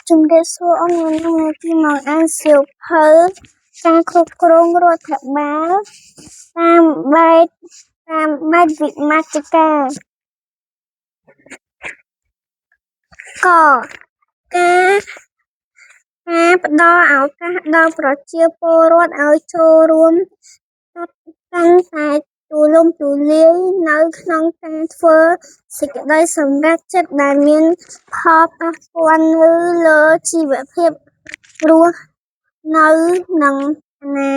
ជំរាបសួរអង្គនាយកទីមកអានសៀវភៅការគ្រប់គ្រងរដ្ឋបាលតាមបែបវិមជ្ឈការកការផ្ដល់ឱកាសដល់ប្រជាពលរដ្ឋឲ្យចូលរួមកាន់តែទូលំទូលាយនៅក្នុងការធ្វើសេចក្តីសម្រេចចិត្តដែលមានផលប៉ះពាល់ទៅលើជីវភាពរស់នៅនិងអនា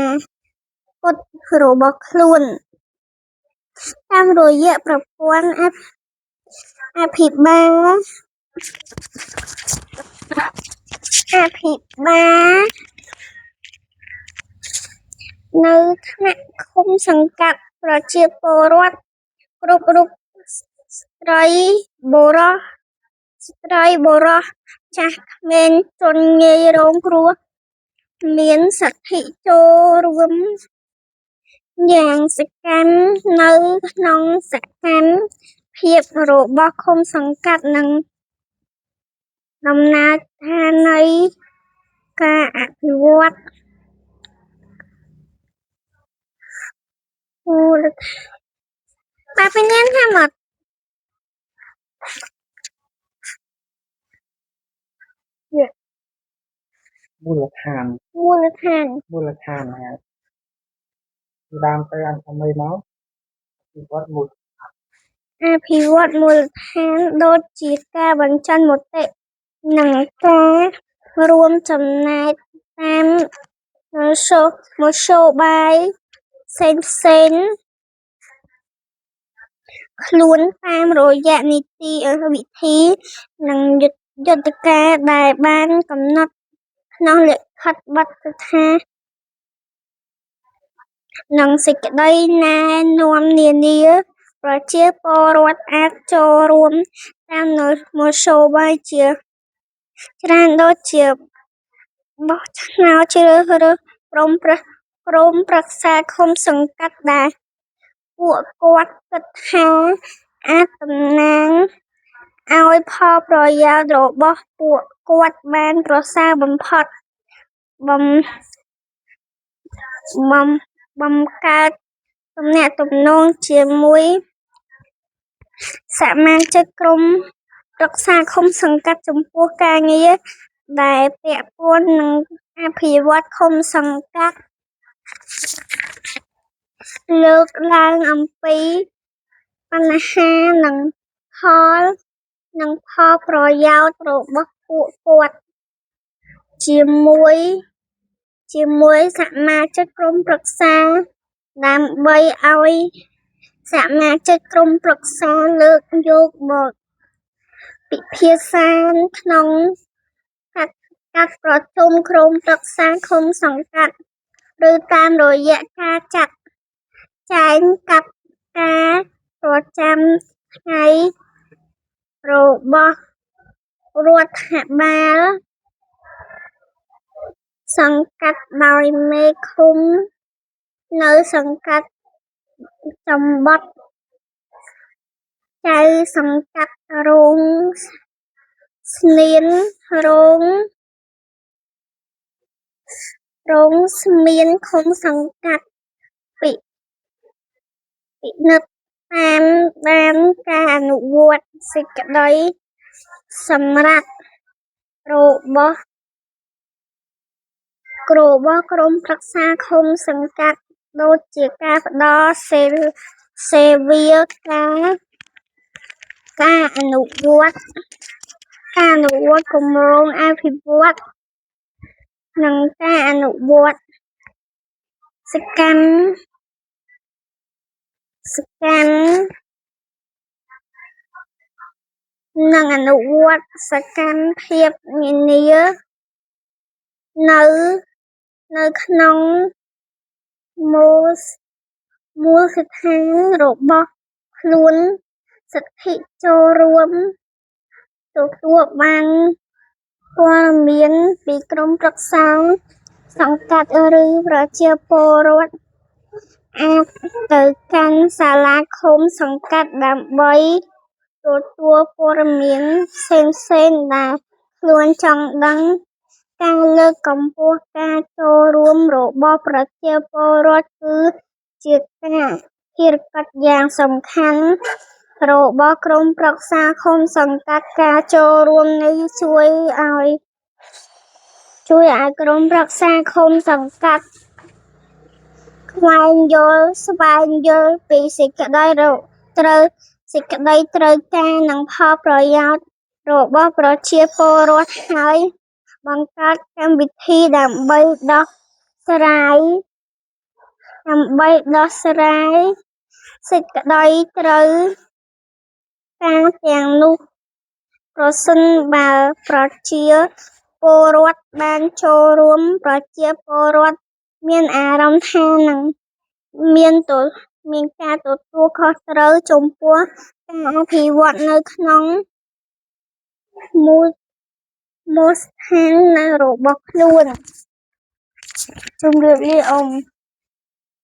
គតរបស់ខ្លួនតាមរយៈប្រព័ន្ធអភិបាលនៅថ្នាក់ឃុំសង្កាត់ប្រជាពលរដ្ឋគ្រប់រូបស្ត្រីបុរសចាស់ក្មេងជនងាយរងគ្រោះមានសិទ្ធិចូលរួមយ៉ាងសកម្មនៅក្នុងសកម្មភាពរបស់ឃុំសង្កាត់និងដំណើរការនៃការអភិវឌ្ឍមូលដ្ឋានណាពីដើមទៅអានថ្មីមកអភិវឌ្ឍមូលដ្ឋានដូចជាការបញ្ចេញមតិនិងការរួមចំណែកតាមមធ្យោបាយផ្សេងខ្លួនតាមរយៈនីតិវិធីនិងយន្តការដែលបានកំណត់ក្នុងលិខិតបទដ្ឋាននិងសេចក្តីណែនាំនានាប្រជាពលរដ្ឋអាចចូលរួមតាមមធ្យោបាយជាច្រើនដូចជាបោះឆ្នោតជ្រើសរើសក្រុមប្រឹក្សាឃុំសង្កាត់ដែលពួកគាត់គិតថាអាចតំណាងឲ្យផលប្រយោជន៍របស់ពួកគាត់បានប្រសើរបំផុតបង្កើតទំនាក់ទំនងជាមួយសមាជិកក្រុមប្រឹក្សាឃុំសង្កាត់ចំពោះការងារដែលពាក់ព័ន្ធនឹងអភិវឌ្ឍឃុំសង្កាត់លើកឡើងអំពីបញ្ហានិងផលប្រយោជន៍របស់ពួកគាត់ជាមួយសមាជិកក្រុមប្រឹក្សាដើម្បីឲ្យសមាជិកក្រុមប្រឹក្សាលើកយកមកពិភាក្សាក្នុងការប្រជុំក្រុមប្រឹក្សាឃុំសង្កាត់ឬតាមរយៈការចាត់ចែងកិច្ចការប្រចាំថ្ងៃរបស់រដ្ឋបាលសង្កាត់ដោយមេឃុំនៅសង្កាត់ចំបត់ចៅសង្កាត់រងស្នៀនរងស្មៀនឃុំសង្កាត់ពិនិត្យតាមការអនុវត្តសេចក្តីសម្រេចរបស់ក្រុមប្រឹក្សាឃុំសង្កាត់ដូចជាការផ្ដល់សេវាការអនុវត្តគម្រោងអភិវឌ្ឍន៍និងការអនុវត្តសកម្មភាពនានានៅក្នុងមូលដ្ឋានរបស់ខ្លួនសិទ្ធិចូលរួមទទួលបានព័ត៌មានពីក្រុមប្រឹក្សាសង្កាត់ឬប្រជាពលរដ្ឋអាចទៅកាន់សាលាឃុំសង្កាត់ដើម្បីទទួលព័ត៌មានផ្សេងៗដែល ខ្លួនចង់ដឹងការលើកកម្ពស់ការចូលរួមរបស់ប្រជាពលរដ្ឋគឺជាការភារកិច្ចយ៉ាងសំខាន់របស់ក្រុមប្រឹក្សាឃុំសង្កាត់ការចូលរួមនេះជួយឲ្យក្រុមប្រឹក្សាឃុំសង្កាត់ស្វែងយល់ពីសេចក្តីត្រូវការនិងផលប្រយោជន៍របស់ប្រជាពលរដ្ឋហើយបង្កើតកម្មវិធីដើម្បីដោះស្រាយសេចក្តីត្រូវការទាំងនោះប្រសិនបើប្រជាពលរដ្ឋបានចូលរួមប្រជាពលរដ្ឋមានអារម្មណ៍ថានឹងមានការទទួលខុសត្រូវចំពោះការអភិវឌ្ឍនៅក្នុងមូលដ្ឋានរបស់ខ្លួន ជំរាបលាអ៊ំ